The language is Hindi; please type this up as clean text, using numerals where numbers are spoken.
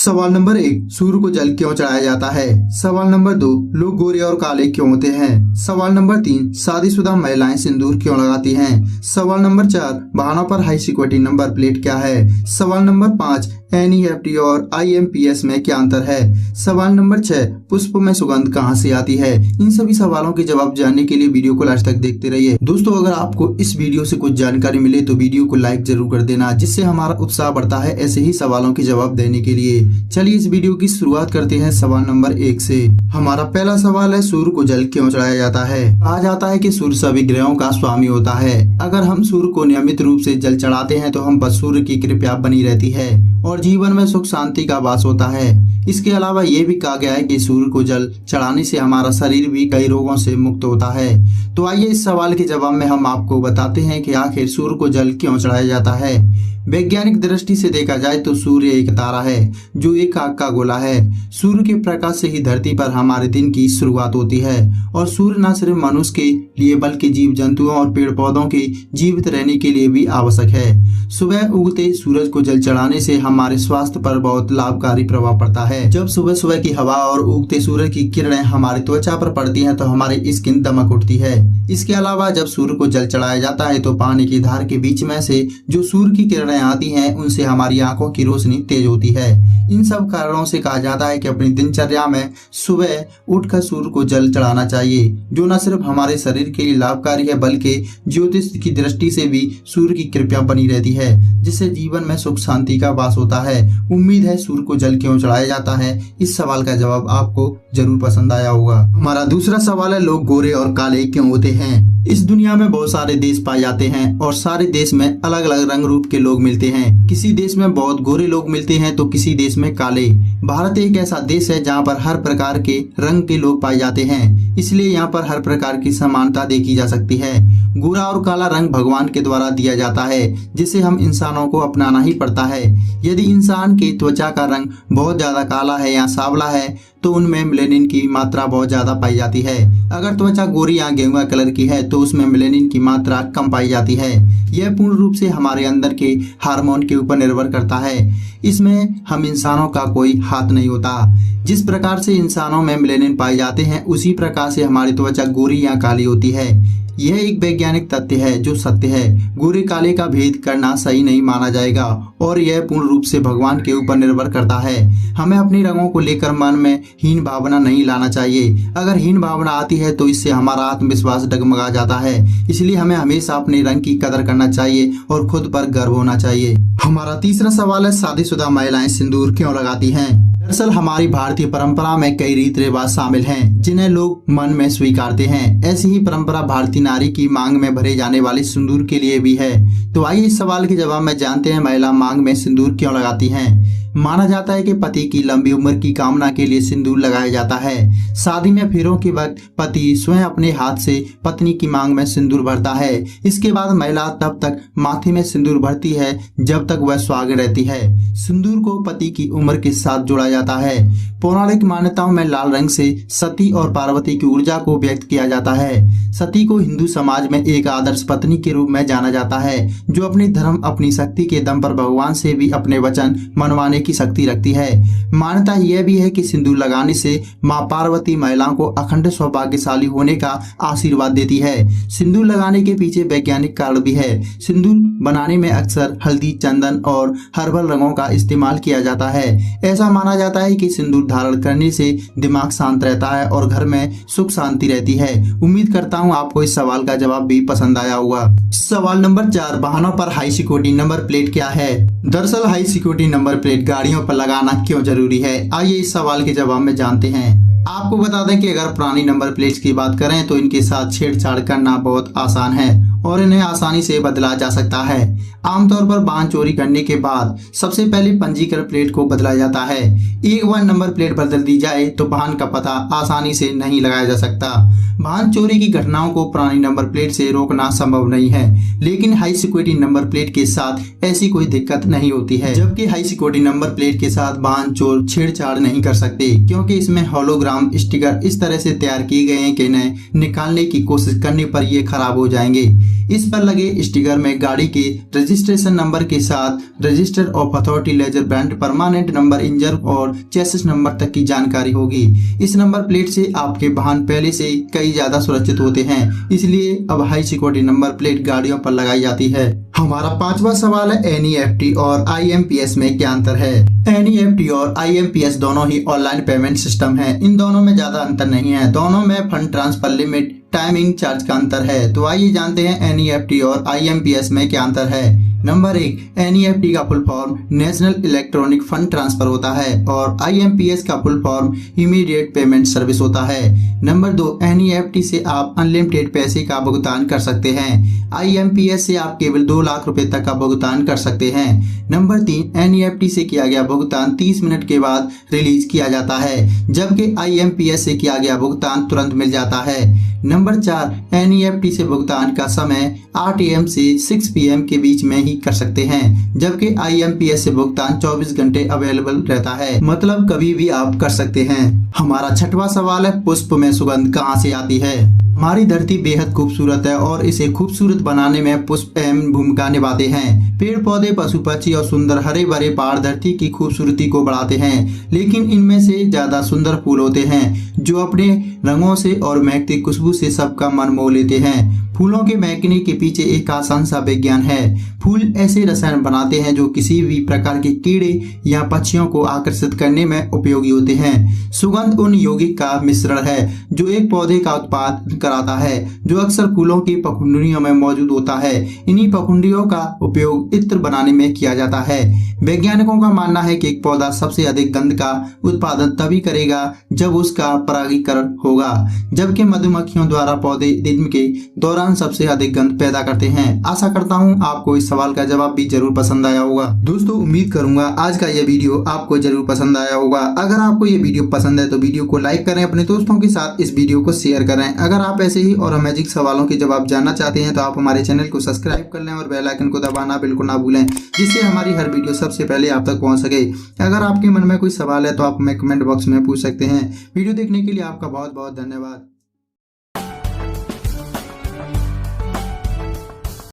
सवाल नंबर 1, सूर्य को जल क्यों चढ़ाया जाता है। सवाल नंबर 2, लोग गोरे और काले क्यों होते हैं। सवाल नंबर 3, शादीशुदा महिलाएं सिंदूर क्यों लगाती हैं। सवाल नंबर 4, वाहनों पर हाई सिक्योरिटी नंबर प्लेट क्या है। सवाल नंबर 5, NEFT और IMPS में क्या अंतर है। सवाल नंबर 6, पुष्प में सुगंध कहाँ से आती है। इन सभी सवालों के जवाब जानने के लिए वीडियो को लास्ट तक देखते रहिए। दोस्तों, अगर आपको इस वीडियो से कुछ जानकारी मिले तो वीडियो को लाइक जरूर कर देना, जिससे हमारा उत्साह बढ़ता है ऐसे ही सवालों के जवाब देने के लिए। चलिए इस वीडियो की शुरुआत करते हैं सवाल नंबर 1 से। हमारा पहला सवाल है, सूर्य को जल क्यों चढ़ाया जाता है। कहा जाता है कि सूर्य सभी ग्रहों का स्वामी होता है। अगर हम सूर्य को नियमित रूप से जल चढ़ाते हैं तो हम पर सूर्य की कृपा बनी रहती है और जीवन में सुख शांति का वास होता है। इसके अलावा ये भी कहा गया है कि सूर्य को जल चढ़ाने से हमारा शरीर भी कई रोगों से मुक्त होता है। तो आइए इस सवाल के जवाब में हम आपको बताते हैं कि आखिर सूर्य को जल क्यों चढ़ाया जाता है। वैज्ञानिक दृष्टि से देखा जाए तो सूर्य एक तारा है जो एक आग का गोला है। सूर्य के प्रकाश से ही धरती पर हमारे दिन की शुरुआत होती है और सूर्य न सिर्फ मनुष्य के लिए बल्कि जीव जंतुओं और पेड़ पौधों के जीवित रहने के लिए भी आवश्यक है। सुबह उगते सूरज को जल चढ़ाने से हमारे स्वास्थ्य पर बहुत लाभकारी प्रभाव पड़ता है। जब सुबह सुबह की हवा और उगते सूरज की किरणें हमारी त्वचा पर पड़ती हैं तो हमारी स्किन दमक उठती है। इसके अलावा जब सूर्य को जल चढ़ाया जाता है तो पानी की धार के बीच में से जो सूर्य की किरणें आती हैं उनसे हमारी आंखों की रोशनी तेज होती है। इन सब कारणों से कहा जाता है कि अपनी दिनचर्या में सुबह उठकर सूर्य को जल चढ़ाना चाहिए, जो न सिर्फ हमारे शरीर के लिए लाभकारी है बल्कि ज्योतिष की दृष्टि से भी सूर्य की कृपा बनी रहती है, जिससे जीवन में सुख शांति का वास होता है। उम्मीद है सूर्य को जल क्यों चढ़ाया जाता है इस सवाल का जवाब आपको जरूर पसंद आया होगा। हमारा दूसरा सवाल है, लोग गोरे और काले क्यों होते हैं। इस दुनिया में बहुत सारे देश पाए जाते हैं और सारे देश में अलग अलग रंग रूप के लोग मिलते हैं। किसी देश में बहुत गोरे लोग मिलते हैं तो किसी देश में काले। भारत एक ऐसा देश है जहाँ पर हर प्रकार के रंग के लोग पाए जाते हैं, इसलिए यहाँ पर हर प्रकार की समानता देखी जा सकती है। गोरा और काला रंग भगवान के द्वारा दिया जाता है, जिसे हम इंसानों को अपनाना ही पड़ता है। यदि इंसान की त्वचा का रंग बहुत ज्यादा काला है या सांवला है तो उनमें मेलानिन की मात्रा बहुत ज्यादा पाई जाती है। अगर त्वचा गोरी या गेरुआ कलर की है तो उसमें मेलानिन की मात्रा कम पाई जाती है। यह पूर्ण रूप से हमारे अंदर के हार्मोन के ऊपर निर्भर करता है। इसमें हम इंसानों का कोई हाथ नहीं होता। जिस प्रकार से इंसानों में मेलानिन पाए जाते हैं उसी प्रकार से हमारी त्वचा गोरी या काली होती है। यह एक वैज्ञानिक तथ्य है जो सत्य है। गोरे काले का भेद करना सही नहीं माना जाएगा और यह पूर्ण रूप से भगवान के ऊपर निर्भर करता है। हमें अपने रंगों को लेकर मन में हीन भावना नहीं लाना चाहिए। अगर हीन भावना आती है तो इससे हमारा आत्मविश्वास डगमगा जाता है। इसलिए हमें हमेशा अपने रंग की कदर करना चाहिए और खुद पर गर्व होना चाहिए। हमारा तीसरा सवाल है, शादीशुदा महिलाएं सिंदूर क्यों लगाती हैं। दरअसल हमारी भारतीय परंपरा में कई रीत रिवाज शामिल हैं जिन्हें लोग मन में स्वीकारते हैं। ऐसी ही परंपरा भारतीय नारी की मांग में भरे जाने वाले सिंदूर के लिए भी है। तो आइए इस सवाल के जवाब में जानते हैं महिला मांग में सिंदूर क्यों लगाती हैं। माना जाता है कि पति की लंबी उम्र की कामना के लिए सिंदूर लगाया जाता है। शादी में फेरों के वक्त पति स्वयं अपने हाथ से पत्नी की मांग में सिंदूर भरता है। इसके बाद महिला तब तक माथे में सिंदूर भरती है जब तक वह सुहागिन रहती है। सिंदूर को पति की उम्र के साथ जोड़ा जाता है। पौराणिक मान्यताओं में लाल रंग से सती और पार्वती की ऊर्जा को व्यक्त किया जाता है। सती को हिंदू समाज में एक आदर्श पत्नी के रूप में जाना जाता है, जो अपने धर्म अपनी शक्ति के दम पर भगवान से भी अपने वचन मनवाने की शक्ति रखती है। मान्यता यह भी है कि सिंदूर लगाने से मां पार्वती महिलाओं को अखंड सौभाग्यशाली होने का आशीर्वाद देती है। सिंदूर लगाने के पीछे वैज्ञानिक कारण भी है। सिंदूर बनाने में अक्सर हल्दी, चंदन और हर्बल रंगों का इस्तेमाल किया जाता है। ऐसा माना जाता है कि सिंदूर धारण करने से दिमाग शांत रहता है और घर में सुख शांति रहती है। उम्मीद करता हूँ आपको इस सवाल का जवाब भी पसंद आया होगा। सवाल नंबर 4, वाहनों पर हाई सिक्योरिटी नंबर प्लेट क्या है। दरअसल हाई सिक्योरिटी नंबर प्लेट गाड़ियों पर लगाना क्यों जरूरी है, आइए इस सवाल के जवाब में जानते हैं। आपको बता दें कि अगर पुरानी नंबर प्लेट्स की बात करें तो इनके साथ छेड़छाड़ करना बहुत आसान है और इन्हें आसानी से बदला जा सकता है। आमतौर पर वाहन चोरी करने के बाद सबसे पहले पंजीकरण प्लेट को बदला जाता है। एक बार नंबर प्लेट बदल दी जाए तो वाहन का पता आसानी से नहीं लगाया जा सकता। वाहन चोरी की घटनाओं को पुरानी नंबर प्लेट से रोकना संभव नहीं है, लेकिन हाई सिक्योरिटी नंबर प्लेट के साथ ऐसी कोई दिक्कत नहीं होती है। जबकि हाई सिक्योरिटी नंबर प्लेट के साथ वाहन चोर छेड़छाड़ नहीं कर सकते, क्योंकि इसमें होलोग्राम स्टिकर इस तरह से तैयार किए गए हैं कि इन्हें निकालने की कोशिश करने पर ये खराब हो जाएंगे। इस पर लगे स्टिकर में गाड़ी के रजिस्ट्रेशन नंबर के साथ register of authority ledger brand, permanent number, engine और चेसिस नंबर तक की जानकारी होगी। इस नंबर प्लेट से आपके वाहन पहले से कई ज्यादा सुरक्षित होते हैं, इसलिए अब हाई सिक्योरिटी नंबर प्लेट गाड़ियों पर लगाई जाती है। हमारा पांचवा सवाल है NEFT और IMPS में क्या अंतर है। NEFT और IMPS दोनों ही ऑनलाइन पेमेंट सिस्टम है। इन दोनों में ज्यादा अंतर नहीं है। दोनों में fund transfer limit, timing, charge का अंतर है। तो आइए जानते हैं NEFT और IMPS में क्या अंतर है। नंबर 1, NEFT का full form national electronic fund transfer होता है और IMPS का full form immediate payment service होता है। नंबर 2, NEFT से आप अनलिमिटेड पैसे का भुगतान कर सकते हैं। IMPS से आप केवल 2 लाख रुपए तक का भुगतान कर सकते हैं। नंबर 3, NEFT से किया गया भुगतान 30 मिनट के बाद रिलीज किया जाता है, जबकि IMPS से किया गया भुगतान तुरंत मिल जाता है। नंबर 4, NEFT से भुगतान का समय 8 AM से 6 PM के बीच में ही कर सकते हैं, जबकि IMPS से भुगतान 24 घंटे अवेलेबल रहता है, मतलब कभी भी आप कर सकते हैं। हमारा छठवां सवाल है, पुष्प में सुगंध कहाँ से आती है। हमारी धरती बेहद खूबसूरत है और इसे खूबसूरत बनाने में पुष्प अहम भूमिका निभाते हैं। पेड़ पौधे, पशु पक्षी और सुंदर हरे भरे पहाड़ धरती की खूबसूरती को बढ़ाते हैं, लेकिन इनमें से ज्यादा सुंदर फूल होते हैं जो अपने रंगों से और महकती खुशबू से सबका मन मोह लेते हैं। फूलों के महकने के पीछे एक आसान सा विज्ञान है। फूल ऐसे रसायन बनाते हैं जो किसी भी प्रकार के कीड़े या पक्षियों को आकर्षित करने में उपयोगी होते हैं। सुगंध उन यौगिक का मिश्रण है जो एक पौधे का उत्पादन कराता है, जो अक्सर फूलों की पखुंडियों में मौजूद होता है। इन्हीं पखुंडियों का उपयोग इत्र बनाने में किया जाता है। वैज्ञानिकों का मानना है कि एक पौधा सबसे अधिक गंध का उत्पादन तभी करेगा जब उसका परागीकरण होगा, जबकि मधुमक्खियों द्वारा पौधे दिन के दौरान सबसे अधिक गंध पैदा करते हैं। आशा करता हूँ आपको इस सवाल का जवाब भी जरूर पसंद आया होगा। दोस्तों, उम्मीद करूंगा आज का यह वीडियो आपको जरूर पसंद आया होगा। अगर आपको ये वीडियो पसंद है तो वीडियो को लाइक करें, अपने दोस्तों के साथ इस वीडियो को शेयर करें। अगर आप ऐसे ही और अमेजिंग सवालों के जवाब जानना चाहते हैं तो आप हमारे चैनल को सब्सक्राइब कर लें और बेल आइकन को दबाना बिल्कुल ना भूलें, जिससे हमारी हर वीडियो सबसे पहले आप तक पहुंच सके। अगर आपके मन में कोई सवाल है तो आप हमें कमेंट बॉक्स में पूछ सकते हैं। वीडियो देखने के लिए आपका बहुत बहुत धन्यवाद।